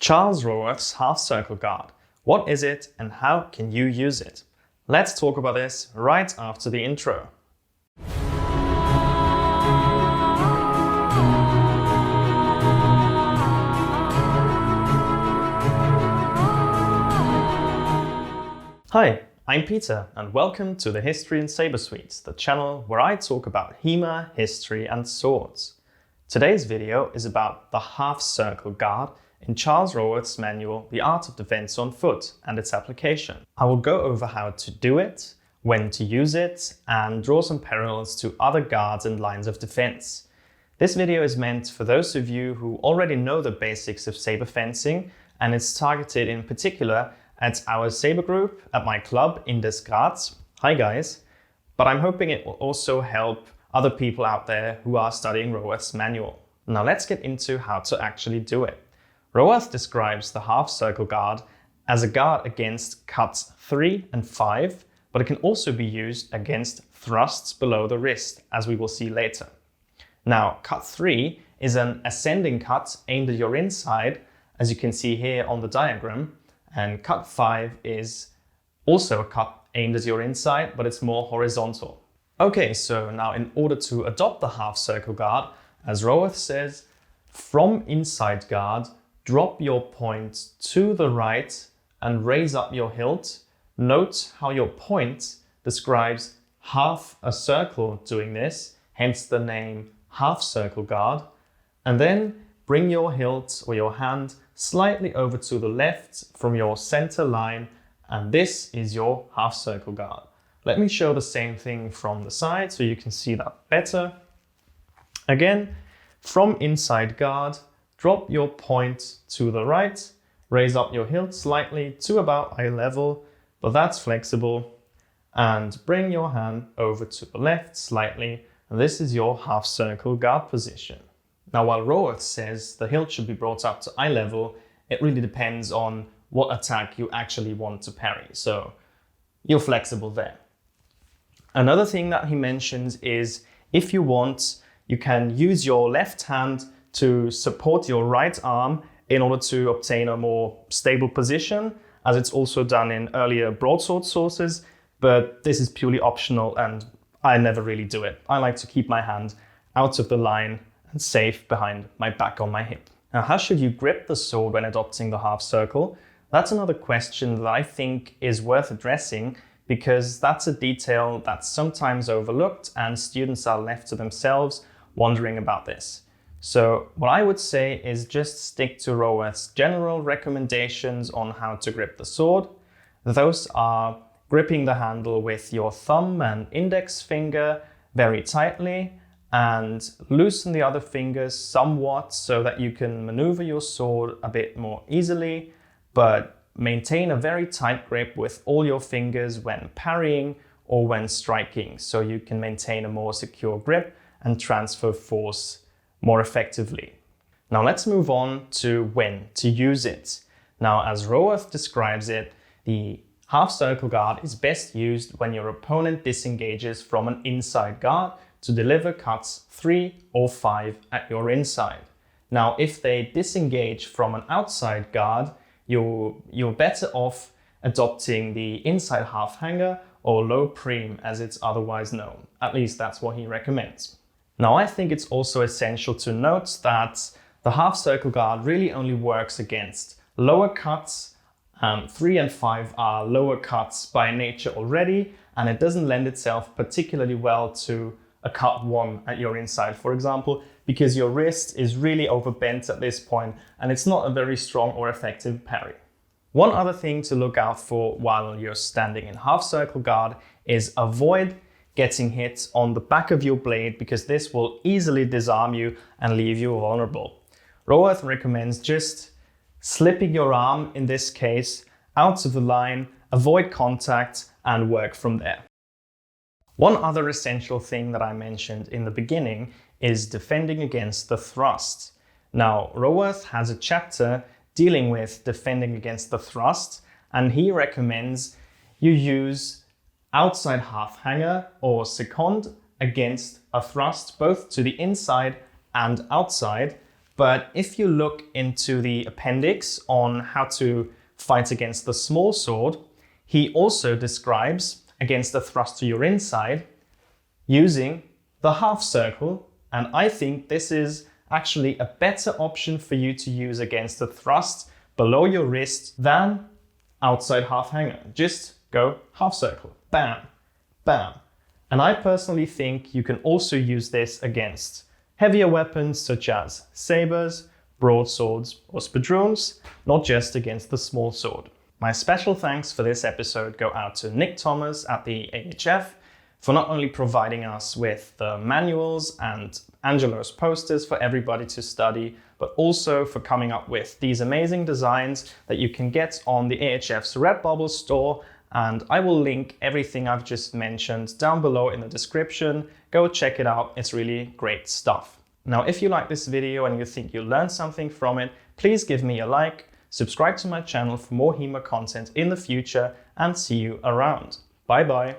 Charles Roworth's Half-Circle Guard. What is it and how can you use it? Let's talk about this right after the intro. Hi, I'm Peter and welcome to the History and Sabre Suite, the channel where I talk about HEMA, history and swords. Today's video is about the Half-Circle Guard in Charles Roworth's manual, The Art of Defense on Foot, and its application. I will go over how to do it, when to use it, and draw some parallels to other guards and lines of defense. This video is meant for those of you who already know the basics of saber fencing, and it's targeted in particular at our saber group at my club in Des Graz. Hi guys! But I'm hoping it will also help other people out there who are studying Roworth's manual. Now let's get into how to actually do it. Roworth describes the Half-Circle Guard as a guard against cuts 3 and 5, but it can also be used against thrusts below the wrist, as we will see later. Now, cut 3 is an ascending cut aimed at your inside, as you can see here on the diagram, and cut 5 is also a cut aimed at your inside, but it's more horizontal. Okay, so now in order to adopt the Half-Circle Guard, as Roworth says, from inside guard, drop your point to the right and raise up your hilt. Note how your point describes half a circle doing this, hence the name Half-Circle Guard. And then bring your hilt or your hand slightly over to the left from your center line, and this is your Half-Circle Guard. Let me show the same thing from the side so you can see that better. Again, from inside guard, drop your point to the right, raise up your hilt slightly to about eye level, but that's flexible, and bring your hand over to the left slightly, and this is your Half-Circle Guard position. Now, while Roworth says the hilt should be brought up to eye level, it really depends on what attack you actually want to parry, so you're flexible there. Another thing that he mentions is if you want, you can use your left hand to support your right arm in order to obtain a more stable position, as it's also done in earlier broadsword sources, but this is purely optional and I never really do it. I like to keep my hand out of the line and safe behind my back on my hip. Now, how should you grip the sword when adopting the half circle? That's another question that I think is worth addressing, because that's a detail that's sometimes overlooked and students are left to themselves wondering about this. So what I would say is just stick to Roworth's general recommendations on how to grip the sword. Those are gripping the handle with your thumb and index finger very tightly and loosen the other fingers somewhat so that you can maneuver your sword a bit more easily, but maintain a very tight grip with all your fingers when parrying or when striking, so you can maintain a more secure grip and transfer force more effectively. Now let's move on to when to use it. Now, as Roworth describes it, the Half-Circle Guard is best used when your opponent disengages from an inside guard to deliver cuts 3 or 5 at your inside. Now, if they disengage from an outside guard, you're better off adopting the inside half hanger or low preem, as it's otherwise known. At least that's what he recommends. Now, I think it's also essential to note that the Half-Circle Guard really only works against lower cuts. 3 and 5 are lower cuts by nature already, and it doesn't lend itself particularly well to a cut 1 at your inside, for example, because your wrist is really overbent at this point and it's not a very strong or effective parry. One other thing to look out for while you're standing in Half-Circle Guard is avoid getting hit on the back of your blade, because this will easily disarm you and leave you vulnerable. Roworth recommends just slipping your arm, in this case, out of the line, avoid contact and work from there. One other essential thing that I mentioned in the beginning is defending against the thrust. Now, Roworth has a chapter dealing with defending against the thrust, and he recommends you use outside half hanger or second against a thrust both to the inside and outside, But if you look into the appendix on how to fight against the small sword, he also describes against the thrust to your inside using the half circle. And I think this is actually a better option for you to use against the thrust below your wrist than outside half hanger. Just go half circle, bam, bam. And I personally think you can also use this against heavier weapons such as sabers, broadswords, or spadroons, not just against the small sword. My special thanks for this episode go out to Nick Thomas at the AHF for not only providing us with the manuals and Angelo's posters for everybody to study, but also for coming up with these amazing designs that you can get on the AHF's Redbubble store. And I will link everything I've just mentioned down below in the description. Go check it out, it's really great stuff. Now, if you like this video and you think you learned something from it, please give me a like, subscribe to my channel for more HEMA content in the future, and see you around. Bye bye.